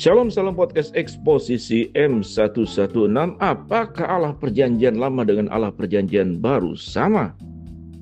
Shalom, salam podcast eksposisi M116. Apakah Allah perjanjian lama dengan Allah perjanjian baru sama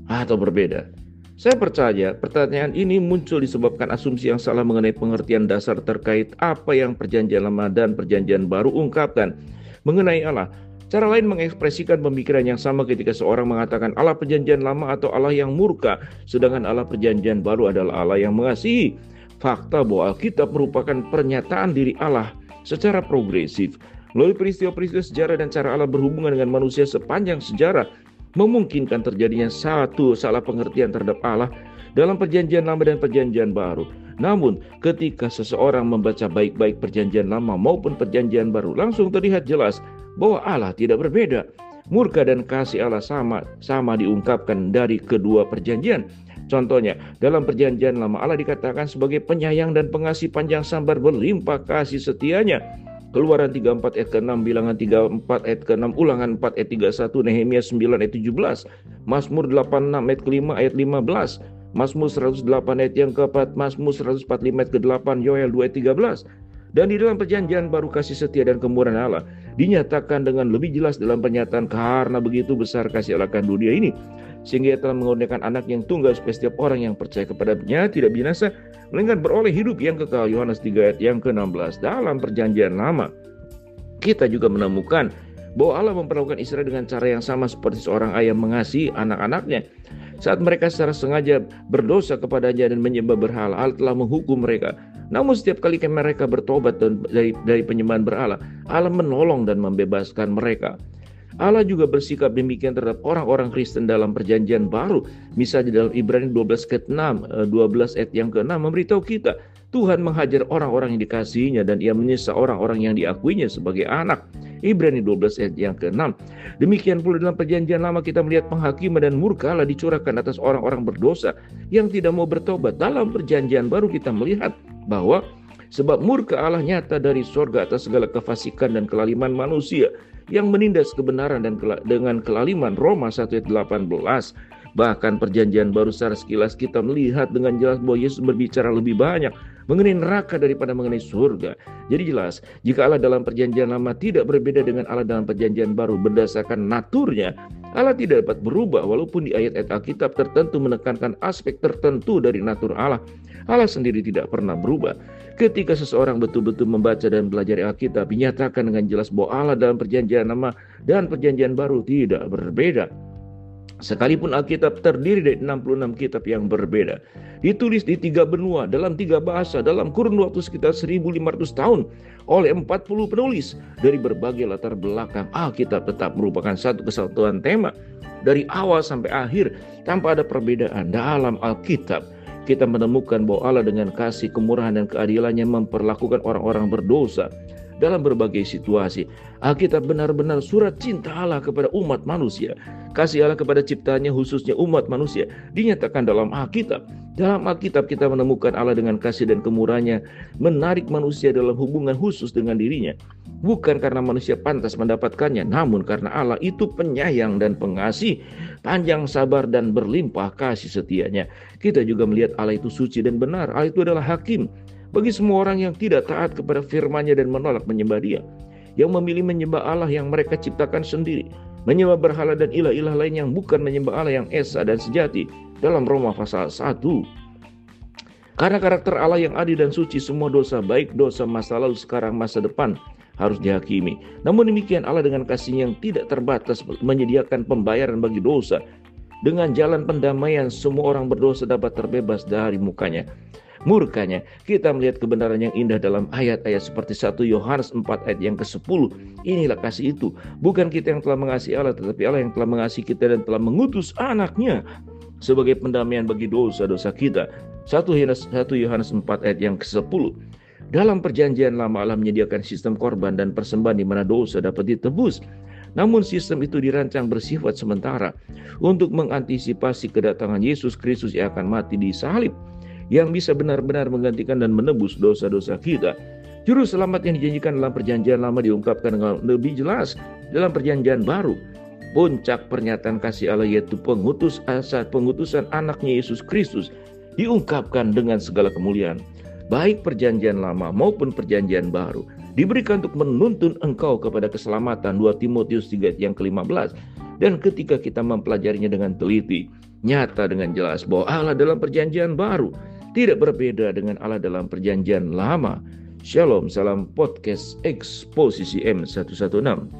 atau berbeda? Saya percaya pertanyaan ini muncul disebabkan asumsi yang salah mengenai pengertian dasar terkait apa yang perjanjian lama dan perjanjian baru ungkapkan mengenai Allah. Cara lain mengekspresikan pemikiran yang sama ketika seorang mengatakan Allah perjanjian lama atau Allah yang murka, sedangkan Allah perjanjian baru adalah Allah yang mengasihi. Fakta bahwa Alkitab merupakan pernyataan diri Allah secara progresif. Melalui peristiwa-peristiwa sejarah dan cara Allah berhubungan dengan manusia sepanjang sejarah, memungkinkan terjadinya satu salah pengertian terhadap Allah dalam perjanjian lama dan perjanjian baru. Namun, ketika seseorang membaca baik-baik perjanjian lama maupun perjanjian baru, langsung terlihat jelas bahwa Allah tidak berbeda. Murka dan kasih Allah sama diungkapkan dari kedua perjanjian. Contohnya, dalam perjanjian lama Allah dikatakan sebagai penyayang dan pengasih panjang sabar berlimpah kasih setianya. Keluaran 34 ayat ke-6, Bilangan 34 ayat ke-6, Ulangan 4 ayat 31, Nehemia 9 ayat 17, Mazmur 86 ayat ke-5 ayat 15, Mazmur 108 ayat yang ke-4, Mazmur 145 ayat ke-8, Yoel 2 ayat 13. Dan di dalam perjanjian baru kasih setia dan kemurahan Allah dinyatakan dengan lebih jelas dalam pernyataan karena begitu besar kasih Allah akan dunia ini sehingga Ia telah mengurniakan anak yang tunggal supaya setiap orang yang percaya kepadanya tidak binasa melainkan beroleh hidup yang kekal. Yohanes 3 ayat yang ke-16. Dalam perjanjian lama kita juga menemukan bahwa Allah memperlakukan Israel dengan cara yang sama seperti seorang ayah mengasihi anak-anaknya. Saat mereka secara sengaja berdosa kepadanya dan menyembah berhala, Allah telah menghukum mereka. Namun setiap kali mereka bertobat dari penyembahan berhala, Allah menolong dan membebaskan mereka. Allah juga bersikap demikian terhadap orang-orang Kristen dalam perjanjian baru. Misalnya dalam Ibrani 12 ayat yang ke-6 memberitahu kita, Tuhan menghajar orang-orang yang dikasihinya dan Ia menyiksa orang-orang yang diakuinya sebagai anak. Ibrani 12 ayat yang ke-6. Demikian pula dalam perjanjian lama kita melihat penghakiman dan murka Allah dicurahkan atas orang-orang berdosa yang tidak mau bertobat. Dalam perjanjian baru kita melihat bahwa sebab murka Allah nyata dari sorga atas segala kefasikan dan kelaliman manusia yang menindas kebenaran dan dengan kelaliman. Roma 1 ayat 18. Bahkan perjanjian baru secara sekilas kita melihat dengan jelas bahwa Yesus berbicara lebih banyak mengenai neraka daripada mengenai surga. Jadi jelas, jika Allah dalam perjanjian lama tidak berbeda dengan Allah dalam perjanjian baru berdasarkan naturnya, Allah tidak dapat berubah walaupun di ayat-ayat Alkitab tertentu menekankan aspek tertentu dari natur Allah. Allah sendiri tidak pernah berubah. Ketika seseorang betul-betul membaca dan belajar Alkitab, dinyatakan dengan jelas bahwa Allah dalam perjanjian lama dan perjanjian baru tidak berbeda. Sekalipun Alkitab terdiri dari 66 kitab yang berbeda, ditulis di 3 benua, dalam 3 bahasa, dalam kurun waktu sekitar 1500 tahun oleh 40 penulis dari berbagai latar belakang, Alkitab tetap merupakan satu kesatuan tema dari awal sampai akhir tanpa ada perbedaan. Dalam Alkitab kita menemukan bahwa Allah dengan kasih, kemurahan dan keadilannya memperlakukan orang-orang berdosa dalam berbagai situasi. Alkitab benar-benar surat cinta Allah kepada umat manusia. Kasih Allah kepada ciptaannya khususnya umat manusia dinyatakan dalam Alkitab. Dalam Alkitab kita menemukan Allah dengan kasih dan kemurahannya menarik manusia dalam hubungan khusus dengan dirinya. Bukan karena manusia pantas mendapatkannya, namun karena Allah itu penyayang dan pengasih, panjang sabar dan berlimpah kasih setianya. Kita juga melihat Allah itu suci dan benar. Allah itu adalah hakim bagi semua orang yang tidak taat kepada firman-Nya dan menolak menyembah Dia, yang memilih menyembah Allah yang mereka ciptakan sendiri, menyembah berhala dan ilah-ilah lain yang bukan menyembah Allah yang esa dan sejati. Dalam Roma pasal 1. Karena karakter Allah yang adil dan suci, semua dosa baik dosa masa lalu, sekarang, masa depan harus dihakimi. Namun demikian Allah dengan kasih yang tidak terbatas menyediakan pembayaran bagi dosa. Dengan jalan pendamaian semua orang berdosa dapat terbebas dari murkanya. Kita melihat kebenaran yang indah dalam ayat-ayat seperti 1 Yohanes 4 ayat yang ke-10. Inilah kasih itu, bukan kita yang telah mengasihi Allah, tetapi Allah yang telah mengasihi kita dan telah mengutus anaknya sebagai pendamaian bagi dosa-dosa kita. 1 Yohanes 4 ayat yang ke-10. Dalam perjanjian lama Allah menyediakan sistem korban dan persembahan di mana dosa dapat ditebus. Namun sistem itu dirancang bersifat sementara untuk mengantisipasi kedatangan Yesus Kristus yang akan mati di salib, yang bisa benar-benar menggantikan dan menebus dosa-dosa kita. Juru selamat yang dijanjikan dalam perjanjian lama diungkapkan dengan lebih jelas dalam perjanjian baru. Puncak pernyataan kasih Allah yaitu pengutusan anaknya Yesus Kristus diungkapkan dengan segala kemuliaan. baik perjanjian lama maupun perjanjian baru, diberikan untuk menuntun engkau kepada keselamatan. 2 Timotius 3 yang ke-15. Dan ketika kita mempelajarinya dengan teliti, nyata dengan jelas bahwa Allah dalam perjanjian baru tidak berbeda dengan Allah dalam perjanjian lama. Shalom, salam podcast Eksposisi M116.